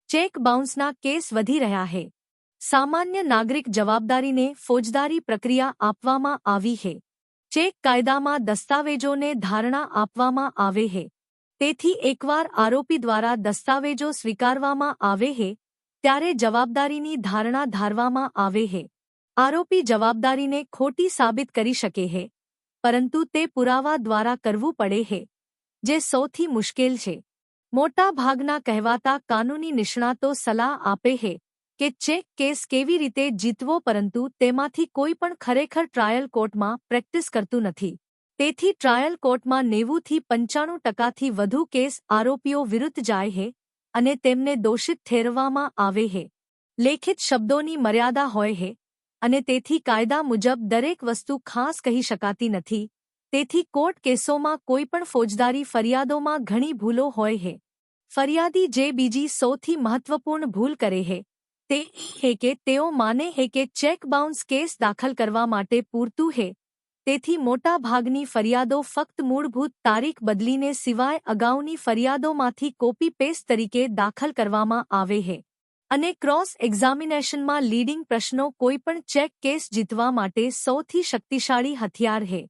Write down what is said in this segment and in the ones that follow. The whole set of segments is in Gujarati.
ચેક બાઉન્સના કેસ વધી રહ્યા છે. સામાન્ય નાગરિક જવાબદારીને ફોજદારી પ્રક્રિયા આપવામાં આવી છે. ચેક કાયદામાં દસ્તાવેજોને ધારણા આપવામાં આવે છે. તેથી એકવાર આરોપી દ્વારા દસ્તાવેજો સ્વીકારવામાં આવે છે ત્યારે જવાબદારીની ધારણા ધારવામાં આવે છે. આરોપી જવાબદારીને ખોટી સાબિત કરી શકે છે, પરંતુ તે પુરાવા દ્વારા કરવું પડે છે, જે સૌથી મુશ્કેલ છે. મોટા ભાગના કહેવાતા કાનૂની નિષ્ણાતો સલાહ આપે છે કે ચેક કેસ કેવી રીતે જીતવો, પરંતુ તેમાંથી કોઈ પણ ખરેખર ટ્રાયલ કોર્ટમાં પ્રેક્ટિસ કરતું નથી. તેથી ટ્રાયલ કોર્ટમાં 90થી 95% વધુ કેસ આરોપીઓ વિરુદ્ધ જાય છે અને તેમને દોષિત ઠેરવવામાં આવે છે. લેખિત શબ્દોની મર્યાદા હોય છે અને તેથી કાયદા મુજબ દરેક વસ્તુ ખાસ કહી શકાતી નથી. તેથી કોર્ટ કેસોમાં કોઈપણ ફોજદારી ફરિયાદોમાં ઘણી ભૂલો હોય છે. ફરિયાદી જે બીજી સૌથી મહત્વપૂર્ણ ભૂલ કરે છે તે છે કે તેઓ માને છે કે ચેક બાઉન્સ કેસ દાખલ કરવા માટે પૂરતું છે. તેથી મોટા ભાગની ફરિયાદો ફક્ત મૂળભૂત તારીખ બદલીને સિવાય અગાઉની ફરિયાદોમાંથી કોપી પેસ્ટ તરીકે દાખલ કરવામાં આવે છે. અને ક્રોસ એક્ઝામિનેશનમાં લીડિંગ પ્રશ્નો કોઈપણ ચેક કેસ જીતવા માટે સૌથી શક્તિશાળી હથિયાર છે.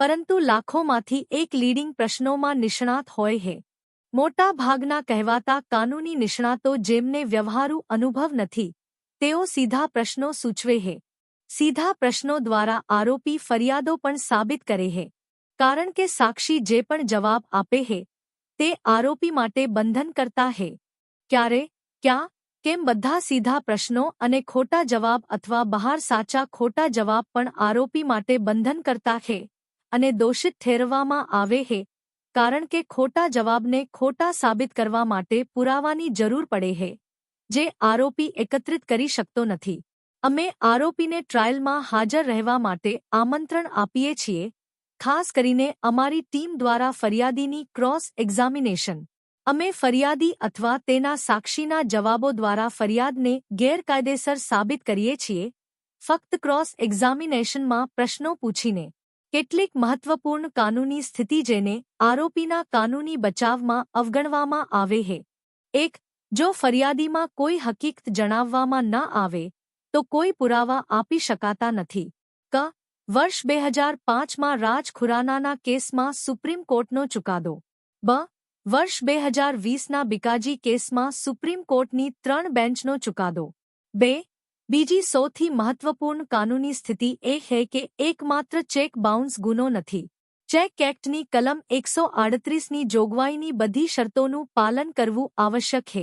પરંતુ લાખોમાંથી એક લીડિંગ પ્રશ્નોમાં નિષ્ણાત હોય છે. મોટા ભાગના કહેવાતા કાનૂની નિષ્ણાતો જેમને વ્યવહારુ અનુભવ નથી, તેઓ સીધા પ્રશ્નો સૂચવે છે. સીધા પ્રશ્નો દ્વારા આરોપી ફરિયાદો પણ સાબિત કરે છે, કારણ કે સાક્ષી જે પણ જવાબ આપે છે તે આરોપી માટે બંધન કરતા છે. ક્યારે, ક્યાં, કેમ બધા સીધા પ્રશ્નો અને ખોટા જવાબ અથવા બહાર સાચા ખોટા જવાબ પણ આરોપી માટે બંધન કરતા છે અને દોષિત ઠેરવવામાં આવે છે, કારણ કે ખોટા જવાબને ખોટા સાબિત કરવા માટે પુરાવાની જરૂર પડે છે, જે આરોપી એકત્રિત કરી શકતો નથી. અમે આરોપીને ટ્રાયલમાં હાજર રહેવા માટે આમંત્રણ આપીએ છીએ, ખાસ કરીને અમારી ટીમ દ્વારા ફરિયાદીની ક્રોસ એક્ઝામિનેશન. અમે ફરિયાદી અથવા તેના સાક્ષીના જવાબો દ્વારા ફરિયાદને ગેરકાયદેસર સાબિત કરીએ છીએ, ફક્ત ક્રોસ એક્ઝામિનેશનમાં પ્રશ્નો પૂછીને. કેટલીક મહત્વપૂર્ણ કાનૂની સ્થિતિ જેને આરોપીના કાનૂની બચાવમાં અવગણવામાં આવે છે. 1. જો ફરિયાદીમાં કોઈ હકીકત જણાવવામાં ન આવે તો કોઈ પુરાવા આપી શકાતા નથી. વર્ષ 2005માં રાજ ખુરાનાના કેસમાં સુપ્રીમ કોર્ટનો ચુકાદો. વર્ષ 2020ના બિકાજી કેસમાં સુપ્રીમ કોર્ટની 3 બેન્ચનો ચુકાદો. બીજી સૌથી મહત્વપૂર્ણ કાનૂની સ્થિતિ એ છે કે એકમાત્ર ચેક બાઉન્સ ગુનો નથી. ચેક એક્ટની કલમ 138ની જોગવાઈની બધી શરતોનું પાલન કરવું આવશ્યક છે.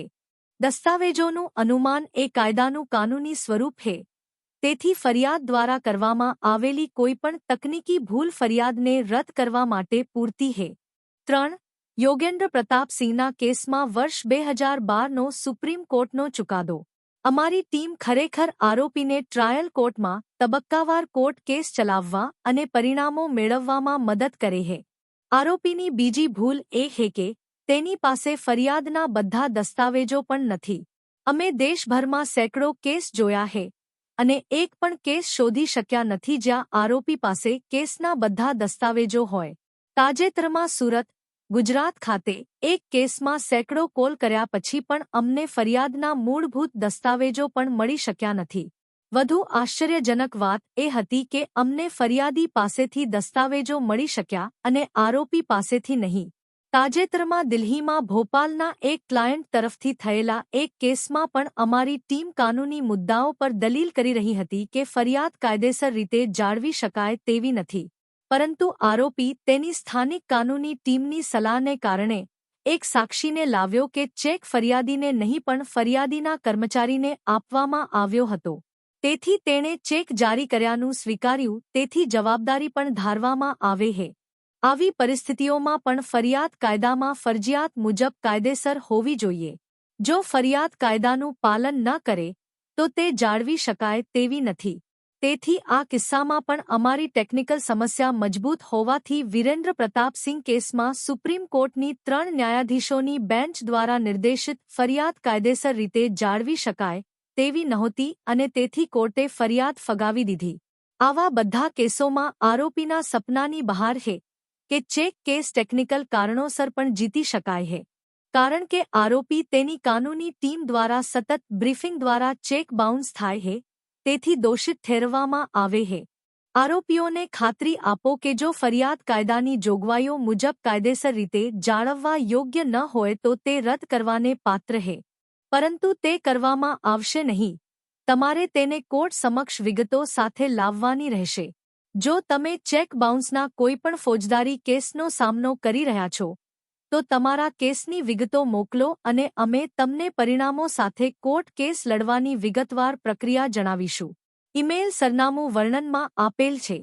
દસ્તાવેજોનું અનુમાન એ કાયદાનું કાનૂની સ્વરૂપ છે. તેથી ફરિયાદ દ્વારા કરવામાં આવેલી કોઈપણ તકનીકી ભૂલ ફરિયાદને રદ કરવા માટે પૂરતી છે. 3. યોગેન્દ્ર પ્રતાપ સિંહના કેસમાં વર્ષ 2012નો સુપ્રીમ કોર્ટનો ચુકાદો. અમારી ટીમ ખરેખર આરોપીને ટ્રાયલ કોર્ટમાં તબક્કાવાર કોર્ટ કેસ ચલાવવા અને પરિણામો મેળવવામાં મદદ કરે છે. આરોપીની બીજી ભૂલ એ છે કે તેની પાસે ફરિયાદના બધા દસ્તાવેજો પણ નથી. અમે દેશભરમાં સેંકડો કેસ જોયા છે અને એક પણ કેસ શોધી શક્યા નથી જ્યાં આરોપી પાસે કેસના બધા દસ્તાવેજો હોય. તાજેતરમાં સુરત, ગુજરાત ખાતે એક કેસમાં સેંકડો કોલ કર્યા પછી પણ અમને ફરિયાદના મૂળભૂત દસ્તાવેજો પણ મળી શક્યા નથી. વધુ આશ્ચર્યજનક વાત એ હતી કે અમને ફરિયાદી પાસેથી દસ્તાવેજો મળી શક્યા અને આરોપી પાસેથી નહીં. તાજેતરમાં દિલ્હીમાં ભોપાલના એક ક્લાયન્ટ તરફથી થયેલા એક કેસમાં પણ અમારી ટીમ કાનૂની મુદ્દાઓ પર દલીલ કરી રહી હતી કે ફરિયાદ કાયદેસર રીતે જાળવી શકાય તેવી નથી. પરંતુ આરોપી તેની સ્થાનિક કાનૂની ટીમની સલાહને કારણે એક સાક્ષીને લાવ્યો કે ચેક ફરિયાદીને નહીં પણ ફરિયાદીના કર્મચારીને આપવામાં આવ્યો હતો. તેથી તેણે ચેક જારી કર્યાનું સ્વીકાર્યું. તેથી જવાબદારી પણ ધારવામાં આવે છે. આવી પરિસ્થિતિઓમાં પણ ફરિયાદ કાયદામાં ફરજિયાત મુજબ કાયદેસર હોવી જોઈએ. જો ફરિયાદ કાયદાનું પાલન ન કરે તો તે જાળવી શકાય તેવી નથી. તેથી આ કિસ્સામાં પણ અમારી ટેકનિકલ સમસ્યા મજબૂત હોવાથી વિરેન્દ્ર પ્રતાપ સિંહ કેસમાં સુપ્રીમ કોર્ટની 3 ન્યાયાધીશોની બેન્ચ દ્વારા નિર્દેશિત ફરિયાદ કાયદેસર રીતે જાળવી શકાય તેવી નહોતી અને તેથી કોર્ટે ફરિયાદ ફગાવી દીધી. આવા બધા કેસોમાં આરોપીના સપનાની બહાર છે કે ચેક કેસ ટેકનિકલ કારણોસર પણ જીતી શકાય છે. કારણ કે આરોપી તેની કાનૂની ટીમ દ્વારા સતત બ્રીફિંગ દ્વારા ચેક બાઉન્સ થાય છે, તેથી દોષિત ઠેરવવામાં આવે છે. આરોપીઓને ખાતરી આપો કે જો ફરિયાદ કાયદાની જોગવાઈઓ મુજબ કાયદેસર રીતે જાળવવા યોગ્ય ન હોય તો તે રદ કરવાને પાત્ર છે, પરંતુ તે કરવામાં આવશે નહીં. તમારે તેને કોર્ટ સમક્ષ વિગતો સાથે લાવવાની રહેશે. જો તમે ચેક બાઉન્સના કોઈપણ ફોજદારી કેસનો સામનો કરી રહ્યા છો, તો તમારા કેસની વિગતો મોકલો અને અમે તમને પરિણામો સાથે કોર્ટ કેસ લડવાની વિગતવાર પ્રક્રિયા જણાવીશું. ઈમેલ સરનામું વર્ણનમાં આપેલ છે.